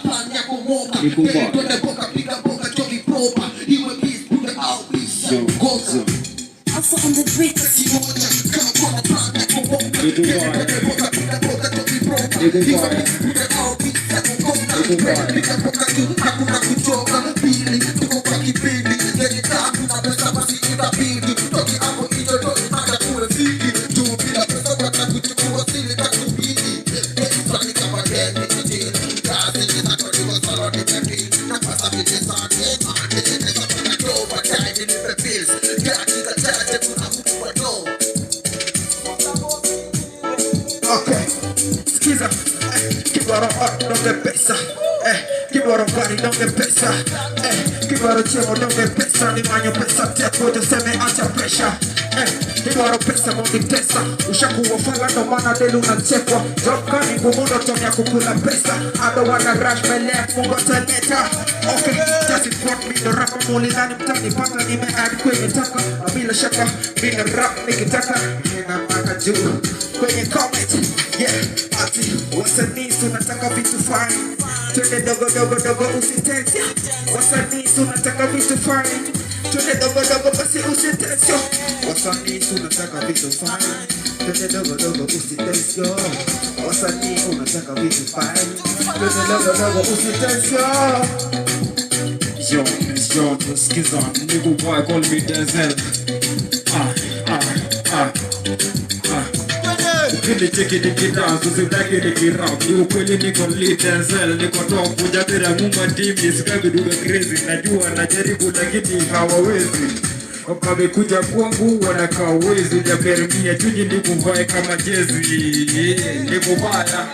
plan yako moka. Twende boka piga boka choki propa. Iwe beast put it out please. Goza. Alpha on the beat. Simoja kama kwa plan yako moka. Twende boka piga boka choki propa. Iwe beast put it out please. Goza. Piga boka tu hakuna kuchoka. Pili tuko kwa kipindi. Yeni tamu na pesa basi itabidi. Toki hapo hiyo toki mada kuwe fiki. Juu bila pesa wata kuchukua sili kakubidi. Plani kama deni nitili. Kazi nitakoliwa salo nipepili. Na pasa vile sante. Niteza paka do baadaye nilipe bills. Gaki za chache kuna mtu wa do. Okay. Skiza. Kibaro art donge pesa. Kibaro bari donge pesa. Kibaro chemo donge pesa. Ni manyo pesa tepo tuseme acha pressure. Kibaro pesa mongi pesa. Ushakuwa fala ndo mana delu unachekwa. Job kani ngumundo tonya kukula pesa. I don't wanna rush my left mungo taleta. Okay, just it brought me the rap. Mulizani mtani pata nimeadi kwenye taka. Na bila shaka, bila rap nikitaka. Nina maka juu kwenye comment. Yeah, ati wasanii tunataka vitu fine. Twende dogo dogo dogo usitense. Wasanii tunataka vitu fine. Twende dogo dogo basi usitense. Wasanii tunataka vitu fine. Twende dogo dogo usitense. Wasanii tunataka vitu fine. Twende dogo dogo usitense. Yo, it's John, the skiza, nigga boy call me Denzel. Ukili cheki niki dance, usitaki niki rap. Ni ukweli niko li Denzel, niko top. Ujabira muma timi, sikabi duga crazy. Najua najaribu lakini hawawezi. Wamekuja kwangu wanakaa wezi. Ujaperimia chuji niku mbae kama jezi. Niku baya